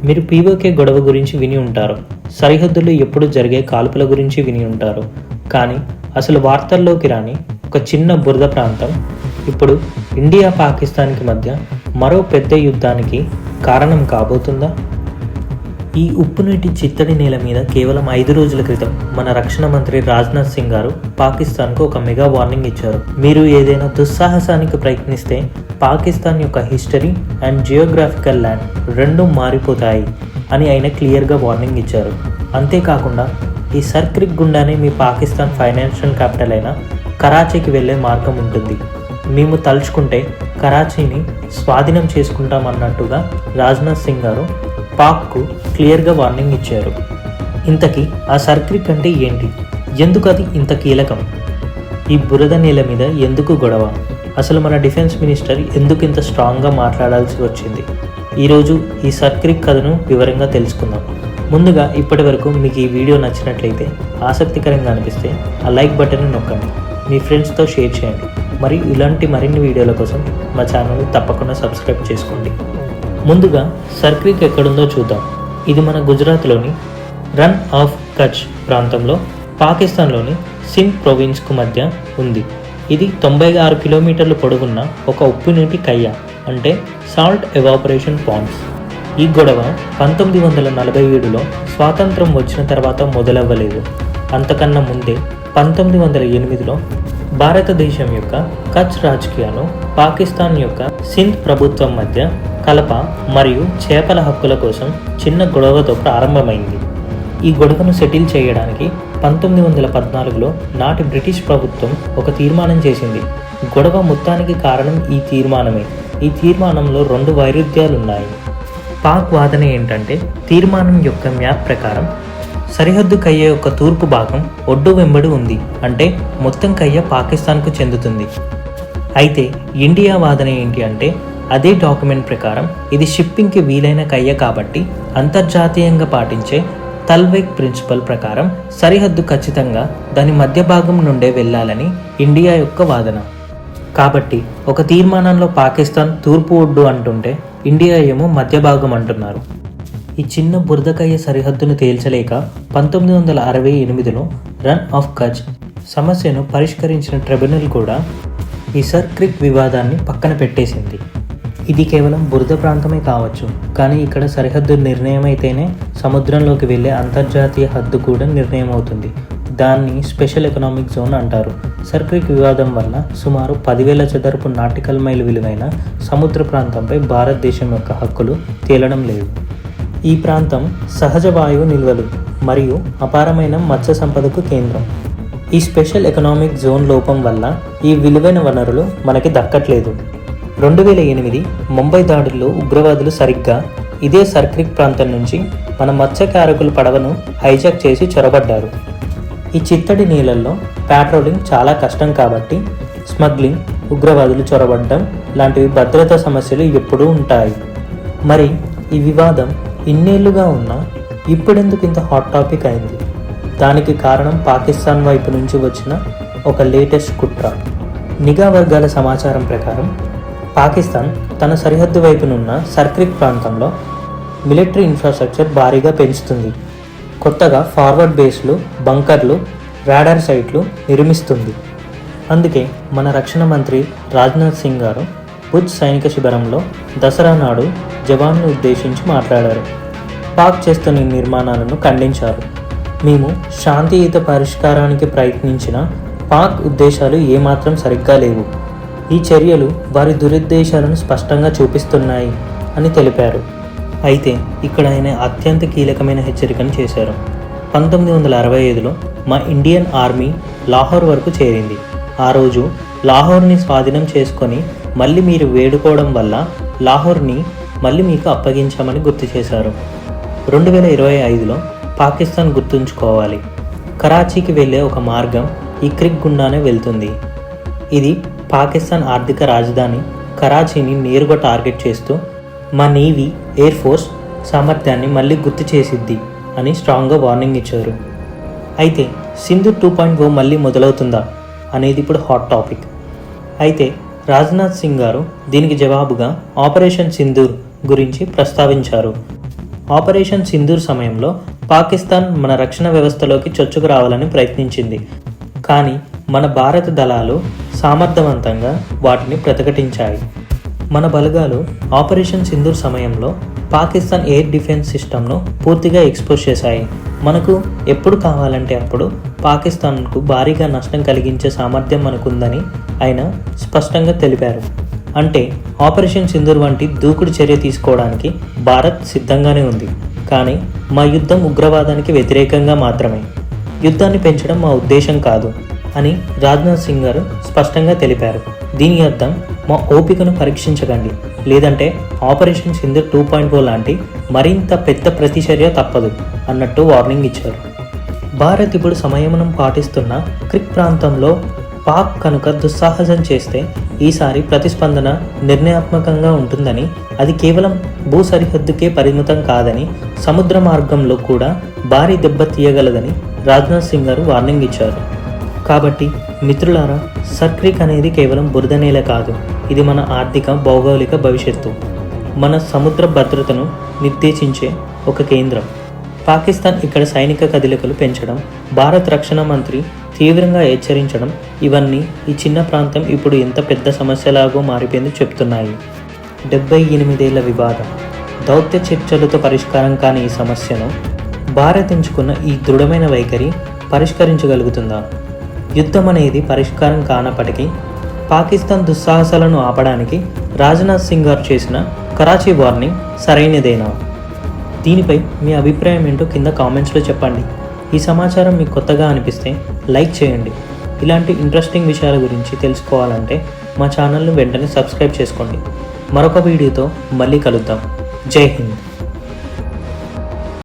మీరు పీఓకే గొడవ గురించి విని ఉంటారు, సరిహద్దుల్లో ఎప్పుడు జరిగే కాల్పుల గురించి విని ఉంటారు. కానీ అసలు వార్తల్లోకి రాని ఒక చిన్న బురద ప్రాంతం ఇప్పుడు ఇండియా పాకిస్తాన్కి మధ్య మరో పెద్ద యుద్ధానికి కారణం కాబోతుందా? ఈ ఉప్పునీటి చిత్తడి నేల మీద కేవలం 5 రోజుల క్రితం మన రక్షణ మంత్రి రాజ్నాథ్ సింగ్ గారు పాకిస్తాన్కు ఒక మెగా వార్నింగ్ ఇచ్చారు. మీరు ఏదైనా దుస్సాహసానికి ప్రయత్నిస్తే పాకిస్తాన్ యొక్క హిస్టరీ అండ్ జియోగ్రాఫికల్ ల్యాండ్ రెండూ మారిపోతాయి అని ఆయన క్లియర్గా వార్నింగ్ ఇచ్చారు. అంతేకాకుండా ఈ సర్క్రిక్ గుండానే మీ పాకిస్తాన్ ఫైనాన్షియల్ క్యాపిటల్ అయిన కరాచీకి వెళ్ళే మార్గం ఉంటుంది. మేము తలుచుకుంటే కరాచీని స్వాధీనం చేసుకుంటామన్నట్టుగా రాజ్నాథ్ సింగ్ గారు పాక్కు క్లియర్గా వార్నింగ్ ఇచ్చారు. ఇంతకీ ఆ సర్క్రిక్ అంటే ఏంటి? ఎందుకు అది ఇంత కీలకం? ఈ బురద నేల మీద ఎందుకు గొడవ? అసలు మన డిఫెన్స్ మినిస్టర్ ఎందుకు ఇంత స్ట్రాంగ్గా మాట్లాడాల్సి వచ్చింది? ఈరోజు ఈ సర్క్రిక్ కథను వివరంగా తెలుసుకుందాం. ముందుగా ఇప్పటి వరకు మీకు ఈ వీడియో నచ్చినట్లయితే, ఆసక్తికరంగా అనిపిస్తే ఆ లైక్ బటన్ని నొక్కండి, మీ ఫ్రెండ్స్తో షేర్ చేయండి. మరియు ఇలాంటి మరిన్ని వీడియోల కోసం మా ఛానల్ని తప్పకుండా సబ్స్క్రైబ్ చేసుకోండి. ముందుగా సర్క్రిక్ ఎక్కడుందో చూద్దాం. ఇది మన గుజరాత్లోని రన్ ఆఫ్ కచ్ ప్రాంతంలో పాకిస్తాన్లోని సింధ్ ప్రొవిన్స్కు మధ్య ఉంది. ఇది 96 కిలోమీటర్లు పొడవున్న ఒక ఉప్పునీటి కయ్య, అంటే సాల్ట్ ఎవాపరేషన్ పాండ్స్. ఈ గొడవ 1947లో స్వాతంత్రం వచ్చిన తర్వాత మొదలవ్వలేదు. అంతకన్నా ముందే 1908లో భారతదేశం యొక్క కచ్ రాజకీయాలు పాకిస్తాన్ యొక్క సింధ్ ప్రభుత్వం మధ్య కలప మరియు చేపల హక్కుల కోసం చిన్న గొడవతో ప్రారంభమైంది. ఈ గొడవను సెటిల్ చేయడానికి 1914లో నాటి బ్రిటిష్ ప్రభుత్వం ఒక తీర్మానం చేసింది. గొడవ మొత్తానికి కారణం ఈ తీర్మానమే. ఈ తీర్మానంలో 2 వైరుధ్యాలున్నాయి. పాక్ వాదన ఏంటంటే, తీర్మానం యొక్క మ్యాప్ ప్రకారం సరిహద్దు కయ్య యొక్క తూర్పు భాగం ఒడ్డు వెంబడి ఉంది, అంటే మొత్తం కయ్య పాకిస్తాన్కు చెందుతుంది. అయితే ఇండియా వాదన ఏంటి అంటే, అదే డాక్యుమెంట్ ప్రకారం ఇది షిప్పింగ్కి వీలైన కయ్య కాబట్టి అంతర్జాతీయంగా పాటించే తల్వేక్ ప్రిన్సిపల్ ప్రకారం సరిహద్దు ఖచ్చితంగా దాని మధ్య భాగం నుండే వెళ్ళాలని ఇండియా యొక్క వాదన. కాబట్టి ఒక తీర్మానంలో పాకిస్తాన్ తూర్పు ఒడ్డు అంటుంటే ఇండియా ఏమో మధ్య భాగం అంటున్నారు. ఈ చిన్న బురదకయ్య సరిహద్దును తేల్చలేక 1968లో రన్ ఆఫ్ కచ్ సమస్యను పరిష్కరించిన ట్రిబ్యునల్ కూడా ఈ సర్క్రిక్ వివాదాన్ని పక్కన పెట్టేసింది. ఇది కేవలం బురద ప్రాంతమే కావచ్చు, కానీ ఇక్కడ సరిహద్దు నిర్ణయం అయితేనే సముద్రంలోకి వెళ్ళే అంతర్జాతీయ హద్దు కూడా నిర్ణయం అవుతుంది. దాన్ని స్పెషల్ ఎకనామిక్ జోన్ అంటారు. సర్క్రిక్ వివాదం వల్ల సుమారు 10,000 చదరపు నాటికల్ మైల్ విలువైన సముద్ర ప్రాంతంపై భారతదేశం యొక్క హక్కులు తేలడం లేదు. ఈ ప్రాంతం సహజ వాయువు నిల్వలు మరియు అపారమైన మత్స్య సంపదకు కేంద్రం. ఈ స్పెషల్ ఎకనామిక్ జోన్ లోపం వల్ల ఈ విలువైన వనరులు మనకి దక్కట్లేదు. 2008 ముంబై దాడుల్లో ఉగ్రవాదులు సరిగ్గా ఇదే సర్క్రిక్ ప్రాంతం నుంచి మన మత్స్యకారకుల పడవను హైజాక్ చేసి చొరబడ్డారు. ఈ చిత్తడి నీళ్ళల్లో పాట్రోలింగ్ చాలా కష్టం కాబట్టి స్మగ్లింగ్, ఉగ్రవాదులు చొరబడ్డం లాంటివి భద్రతా సమస్యలు ఎప్పుడూ ఉంటాయి. మరి ఈ వివాదం ఇన్నేళ్లుగా ఉన్నా ఇప్పుడెందుకు ఇంత హాట్ టాపిక్ అయింది? దానికి కారణం పాకిస్తాన్ వైపు నుంచి వచ్చిన ఒక లేటెస్ట్ కుట్ర. నిఘా వర్గాల సమాచారం ప్రకారం పాకిస్తాన్ తన సరిహద్దు వైపునున్న సర్క్రిక్ ప్రాంతంలో మిలిటరీ ఇన్ఫ్రాస్ట్రక్చర్ భారీగా పెంచుతుంది. కొత్తగా ఫార్వర్డ్ బేస్లు, బంకర్లు, రాడార్ సైట్లు నిర్మిస్తుంది. అందుకే మన రక్షణ మంత్రి రాజ్నాథ్ సింగ్ గారు భుజ్ సైనిక శిబిరంలో దసరా నాడు జవాన్ను ఉద్దేశించి మాట్లాడారు. పాక్ చేస్తున్న నిర్మాణాలను ఖండించారు. మేము శాంతియుత పరిష్కారానికి ప్రయత్నించిన పాక్ ఉద్దేశాలు ఏమాత్రం సరిగ్గా లేవు. ఈ చర్యలు వారి దురుద్దేశాలను స్పష్టంగా చూపిస్తున్నాయి అని తెలిపారు. అయితే ఇక్కడ ఆయన అత్యంత కీలకమైన హెచ్చరికను చేశారు. 1965లో మా ఇండియన్ ఆర్మీ లాహోర్ వరకు చేరింది. ఆ రోజు లాహోర్ని స్వాధీనం చేసుకొని మళ్ళీ మీరు వేడుకోవడం వల్ల లాహోర్ని మళ్ళీ మీకు అప్పగించామని గుర్తు చేశారు. 2025లో పాకిస్తాన్ గుర్తుంచుకోవాలి, కరాచీకి వెళ్ళే ఒక మార్గం ఈ క్రిక్ గుండానే వెళ్తుంది. ఇది పాకిస్తాన్ ఆర్థిక రాజధాని కరాచీని నేరుగా టార్గెట్ చేస్తూ మా నేవీ, ఎయిర్ ఫోర్స్ సామర్థ్యాన్ని మళ్ళీ గుర్తు చేసిద్ది అని స్ట్రాంగ్గా వార్నింగ్ ఇచ్చారు. అయితే సింధూర్ 2.0 మళ్ళీ మొదలవుతుందా అనేది ఇప్పుడు హాట్ టాపిక్. అయితే రాజ్నాథ్ సింగ్ గారు దీనికి జవాబుగా ఆపరేషన్ సింధూర్ గురించి ప్రస్తావించారు. ఆపరేషన్ సింధూర్ సమయంలో పాకిస్తాన్ మన రక్షణ వ్యవస్థలోకి చొచ్చుకు రావాలని ప్రయత్నించింది. కానీ మన భారత దళాలు సమర్థవంతంగా వాటిని ప్రతిఘటించాయి. మన బలగాలు ఆపరేషన్ సింధూర్ సమయంలో పాకిస్తాన్ ఎయిర్ డిఫెన్స్ సిస్టమ్ను పూర్తిగా ఎక్స్పోజ్ చేశాయి. మనకు ఎప్పుడు కావాలంటే అప్పుడు పాకిస్తాన్కు భారీగా నష్టం కలిగించే సామర్థ్యం మనకుందని ఆయన స్పష్టంగా తెలిపారు. అంటే ఆపరేషన్ సింధూర్ వంటి దూకుడు చర్య తీసుకోవడానికి భారత్ సిద్ధంగానే ఉంది. కానీ మా యుద్ధం ఉగ్రవాదానికి వ్యతిరేకంగా మాత్రమే. యుద్ధాన్ని పెంచడం మా ఉద్దేశం కాదు అని రాజ్నాథ్ సింగ్ గారు స్పష్టంగా తెలిపారు. దీని అర్థం మా ఓపికను పరీక్షించకండి, లేదంటే ఆపరేషన్ సింధూర్ 2.0 లాంటి మరింత పెద్ద ప్రతిచర్య తప్పదు అన్నట్టు వార్నింగ్ ఇచ్చారు. భారత్ ఇప్పుడు సంయమనం పాటిస్తున్న క్రిక్ ప్రాంతంలో పాక్ కనుక దుస్సాహసం చేస్తే ఈసారి ప్రతిస్పందన నిర్ణయాత్మకంగా ఉంటుందని, అది కేవలం భూ సరిహద్దుకే పరిమితం కాదని, సముద్ర మార్గంలో కూడా భారీ దెబ్బ తీయగలదని రాజ్నాథ్ సింగ్ గారు వార్నింగ్ ఇచ్చారు. కాబట్టి మిత్రులారా, సర్క్రిక్ అనేది కేవలం బురద నేల కాదు, ఇది మన ఆర్థిక భౌగోళిక భవిష్యత్తు, మన సముద్ర భద్రతను నిర్దేశించే ఒక కేంద్రం. పాకిస్తాన్ ఇక్కడ సైనిక కదలికలు పెంచడం, భారత రక్షణ మంత్రి తీవ్రంగా హెచ్చరించడం, ఇవన్నీ ఈ చిన్న ప్రాంతం ఇప్పుడు ఎంత పెద్ద సమస్యలాగో మారిపోయిందో చెప్తున్నాయి. 78 ఏళ్ల వివాదం, దౌత్య చర్చలతో పరిష్కారం కాని ఈ సమస్యను భారత్ ఎంచుకున్న ఈ దృఢమైన వైఖరి పరిష్కరించగలుగుతుందా? యుద్ధం అనేది పరిష్కారం కానప్పటికీ పాకిస్తాన్ దుస్సాహసాలను ఆపడానికి రాజ్నాథ్ సింగ్ గారు చేసిన కరాచీ వార్నింగ్ సరైనదేనా? దీనిపై మీ అభిప్రాయం ఏంటో కింద కామెంట్స్లో చెప్పండి. ఈ సమాచారం మీకు కొత్తగా అనిపిస్తే లైక్ చేయండి. ఇలాంటి ఇంట్రెస్టింగ్ విషయాల గురించి తెలుసుకోవాలంటే మా ఛానల్ను వెంటనే సబ్స్క్రైబ్ చేసుకోండి. మరొక వీడియోతో మళ్ళీ కలుద్దాం. జై హింద్.